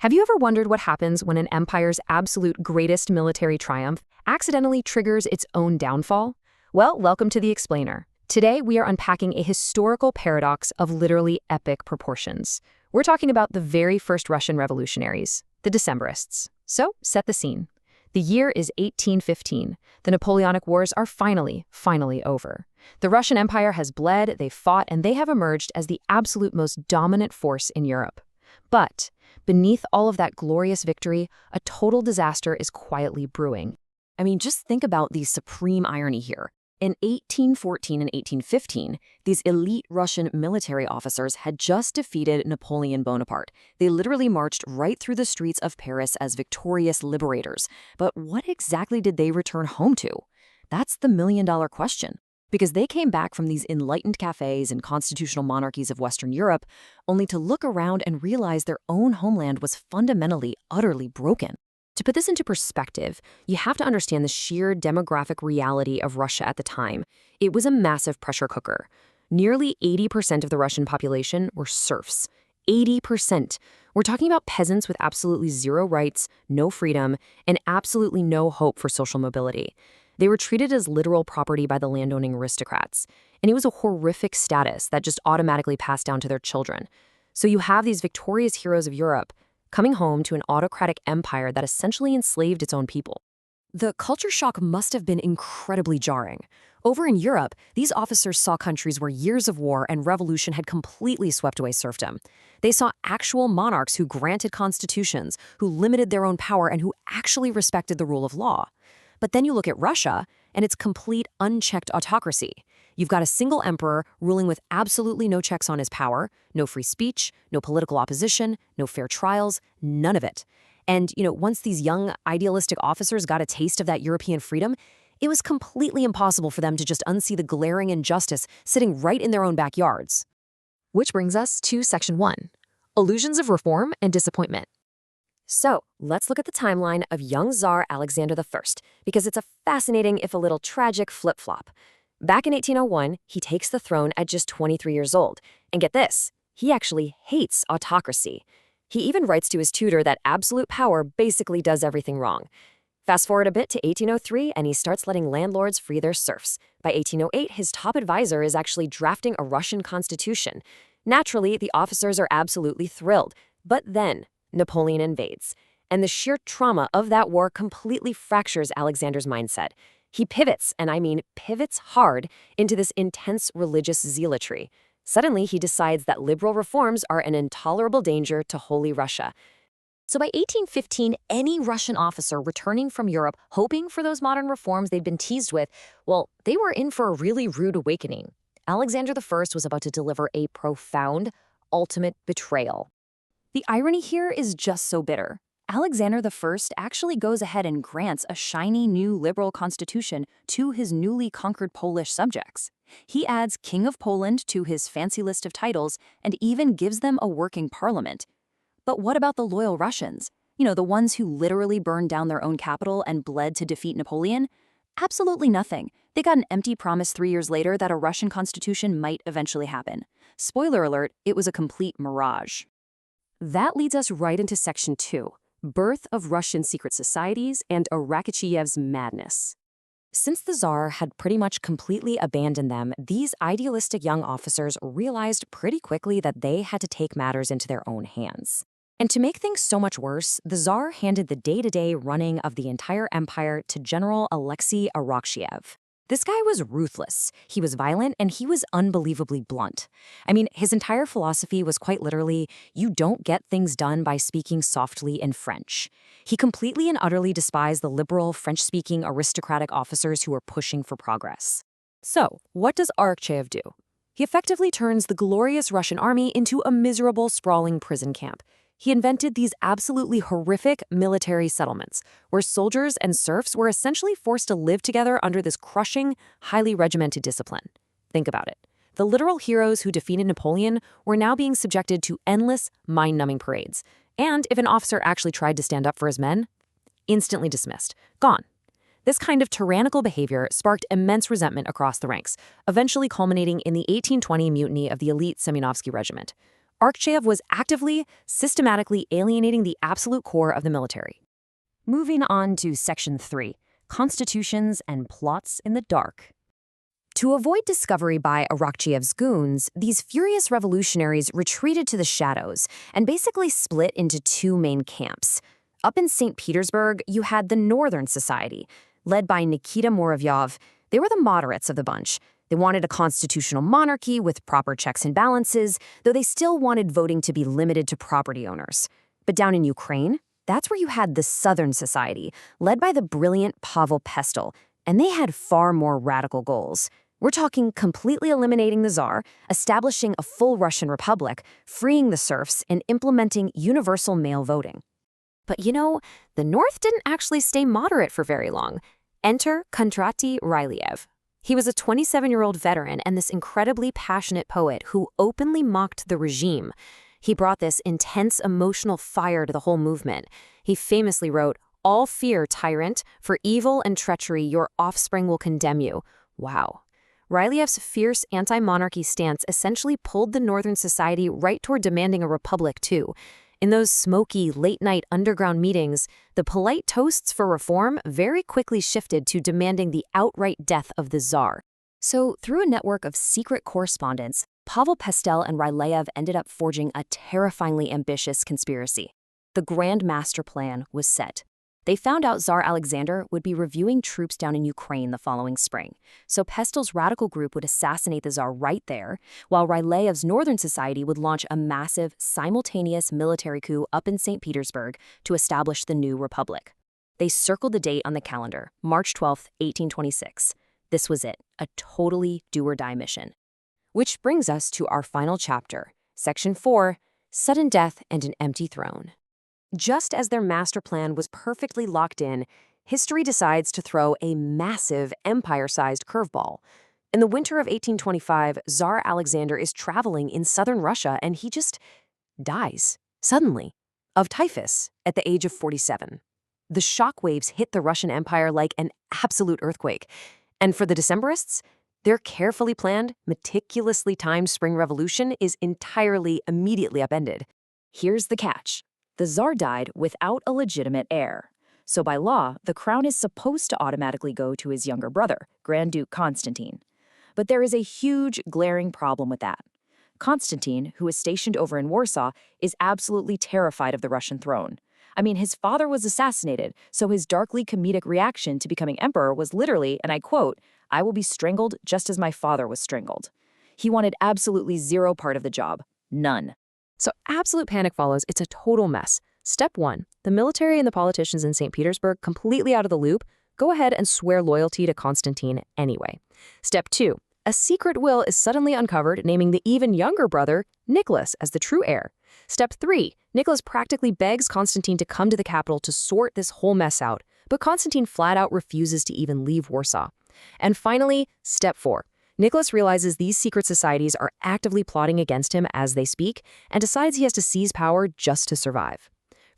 Have you ever wondered what happens when an empire's absolute greatest military triumph accidentally triggers its own downfall? Well, welcome to The Explainer. Today, we are unpacking a historical paradox of literally epic proportions. We're talking about the very first Russian revolutionaries, the Decembrists. So, set the scene. The year is 1815. The Napoleonic Wars are finally over. The Russian Empire has bled, they've fought, and they have emerged as the absolute most dominant force in Europe. But beneath all of that glorious victory, a total disaster is quietly brewing. Just think about the supreme irony here. In 1814 and 1815, these elite Russian military officers had just defeated Napoleon Bonaparte. They literally marched right through the streets of Paris as victorious liberators. But what exactly did they return home to? That's the million-dollar question. Because they came back from these enlightened cafes and constitutional monarchies of Western Europe, only to look around and realize their own homeland was fundamentally, utterly broken. To put this into perspective, you have to understand the sheer demographic reality of Russia at the time. It was a massive pressure cooker. Nearly 80% of the Russian population were serfs. 80%. We're talking about peasants with absolutely zero rights, no freedom, and absolutely no hope for social mobility. They were treated as literal property by the landowning aristocrats, and it was a horrific status that just automatically passed down to their children. So you have these victorious heroes of Europe coming home to an autocratic empire that essentially enslaved its own people. The culture shock must have been incredibly jarring. Over in Europe, these officers saw countries where years of war and revolution had completely swept away serfdom. They saw actual monarchs who granted constitutions, who limited their own power, and who actually respected the rule of law. But then you look at Russia, and it's complete unchecked autocracy. You've got a single emperor ruling with absolutely no checks on his power, no free speech, no political opposition, no fair trials, none of it. And, once these young, idealistic officers got a taste of that European freedom, it was completely impossible for them to just unsee the glaring injustice sitting right in their own backyards. Which brings us to Section 1, Illusions of Reform and Disappointment. So, let's look at the timeline of young Tsar Alexander I, because it's a fascinating, if a little tragic, flip-flop. Back in 1801, he takes the throne at just 23 years old. And get this, he actually hates autocracy. He even writes to his tutor that absolute power basically does everything wrong. Fast forward a bit to 1803, and he starts letting landlords free their serfs. By 1808, his top advisor is actually drafting a Russian constitution. Naturally, the officers are absolutely thrilled. But then Napoleon invades, and the sheer trauma of that war completely fractures Alexander's mindset. He pivots, and I mean pivots hard, into this intense religious zealotry. Suddenly, he decides that liberal reforms are an intolerable danger to Holy Russia. So by 1815, any Russian officer returning from Europe hoping for those modern reforms they'd been teased with, well, they were in for a really rude awakening. Alexander I was about to deliver a profound, ultimate betrayal. The irony here is just so bitter. Alexander I actually goes ahead and grants a shiny new liberal constitution to his newly conquered Polish subjects. He adds King of Poland to his fancy list of titles and even gives them a working parliament. But what about the loyal Russians? The ones who literally burned down their own capital and bled to defeat Napoleon? Absolutely nothing. They got an empty promise 3 years later that a Russian constitution might eventually happen. Spoiler alert, it was a complete mirage. That leads us right into Section 2, Birth of Russian Secret Societies and Arakcheyev's Madness. Since the Tsar had pretty much completely abandoned them, these idealistic young officers realized pretty quickly that they had to take matters into their own hands. And to make things so much worse, the Tsar handed the day-to-day running of the entire empire to General Alexei Arakcheyev. This guy was ruthless, he was violent, and he was unbelievably blunt. His entire philosophy was quite literally, you don't get things done by speaking softly in French. He completely and utterly despised the liberal, French-speaking aristocratic officers who were pushing for progress. So, what does Arakcheyev do? He effectively turns the glorious Russian army into a miserable, sprawling prison camp. He invented these absolutely horrific military settlements, where soldiers and serfs were essentially forced to live together under this crushing, highly regimented discipline. Think about it. The literal heroes who defeated Napoleon were now being subjected to endless, mind-numbing parades. And if an officer actually tried to stand up for his men, instantly dismissed, gone. This kind of tyrannical behavior sparked immense resentment across the ranks, eventually culminating in the 1820 mutiny of the elite Semyonovsky Regiment. Arakcheyev was actively, systematically alienating the absolute core of the military. Moving on to Section 3, Constitutions and Plots in the Dark. To avoid discovery by Arakcheyev's goons, these furious revolutionaries retreated to the shadows and basically split into two main camps. Up in St. Petersburg, you had the Northern Society, led by Nikita Muravyov. They were the moderates of the bunch. They wanted a constitutional monarchy with proper checks and balances, though they still wanted voting to be limited to property owners. But down in Ukraine, that's where you had the Southern Society, led by the brilliant Pavel Pestel, and they had far more radical goals. We're talking completely eliminating the Tsar, establishing a full Russian republic, freeing the serfs, and implementing universal male voting. But the North didn't actually stay moderate for very long. Enter Kondraty Rylyev. He was a 27-year-old veteran and this incredibly passionate poet who openly mocked the regime. He brought this intense emotional fire to the whole movement. He famously wrote, "All fear, tyrant, for evil and treachery your offspring will condemn you." Wow. Ryliev's fierce anti-monarchy stance essentially pulled the Northern Society right toward demanding a republic, too. In those smoky, late-night underground meetings, the polite toasts for reform very quickly shifted to demanding the outright death of the Tsar. So, through a network of secret correspondence, Pavel Pestel and Rylyev ended up forging a terrifyingly ambitious conspiracy. The Grand Master Plan was set. They found out Tsar Alexander would be reviewing troops down in Ukraine the following spring, so Pestel's radical group would assassinate the Tsar right there, while Ryliev's Northern Society would launch a massive, simultaneous military coup up in St. Petersburg to establish the new republic. They circled the date on the calendar, March 12, 1826. This was it, a totally do-or-die mission. Which brings us to our final chapter, Section 4, Sudden Death and an Empty Throne. Just as their master plan was perfectly locked in, history decides to throw a massive empire-sized curveball. In the winter of 1825, Tsar Alexander is traveling in southern Russia and he just dies, suddenly, of typhus at the age of 47. The shockwaves hit the Russian Empire like an absolute earthquake. And for the Decembrists, their carefully planned, meticulously timed spring revolution is entirely immediately upended. Here's the catch. The Tsar died without a legitimate heir. So by law, the crown is supposed to automatically go to his younger brother, Grand Duke Constantine. But there is a huge, glaring problem with that. Constantine, who is stationed over in Warsaw, is absolutely terrified of the Russian throne. I mean, his father was assassinated, so his darkly comedic reaction to becoming emperor was literally, and I quote, "I will be strangled just as my father was strangled." He wanted absolutely zero part of the job. None. So absolute panic follows. It's a total mess. Step 1, the military and the politicians in St. Petersburg, completely out of the loop, go ahead and swear loyalty to Constantine anyway. Step 2, a secret will is suddenly uncovered, naming the even younger brother, Nicholas, as the true heir. Step 3, Nicholas practically begs Constantine to come to the capital to sort this whole mess out, but Constantine flat out refuses to even leave Warsaw. And finally, Step 4, Nicholas realizes these secret societies are actively plotting against him as they speak and decides he has to seize power just to survive.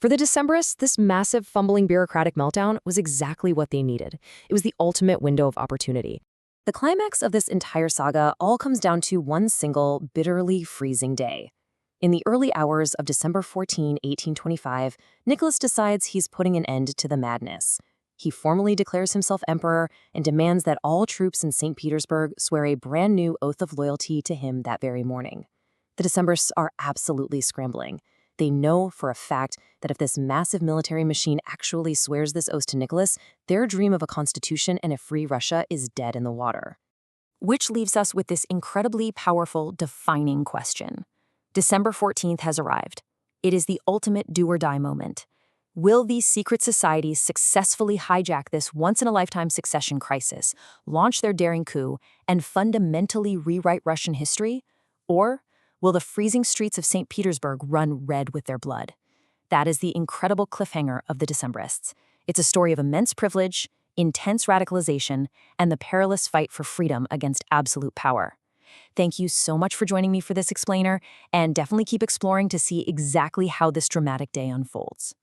For the Decembrists, this massive, fumbling bureaucratic meltdown was exactly what they needed. It was the ultimate window of opportunity. The climax of this entire saga all comes down to one single, bitterly freezing day. In the early hours of December 14, 1825, Nicholas decides he's putting an end to the madness. He formally declares himself emperor and demands that all troops in St. Petersburg swear a brand new oath of loyalty to him that very morning. The Decembrists are absolutely scrambling. They know for a fact that if this massive military machine actually swears this oath to Nicholas, their dream of a constitution and a free Russia is dead in the water. Which leaves us with this incredibly powerful, defining question. December 14th has arrived. It is the ultimate do-or-die moment. Will these secret societies successfully hijack this once-in-a-lifetime succession crisis, launch their daring coup, and fundamentally rewrite Russian history? Or will the freezing streets of St. Petersburg run red with their blood? That is the incredible cliffhanger of the Decembrists. It's a story of immense privilege, intense radicalization, and the perilous fight for freedom against absolute power. Thank you so much for joining me for this explainer, and definitely keep exploring to see exactly how this dramatic day unfolds.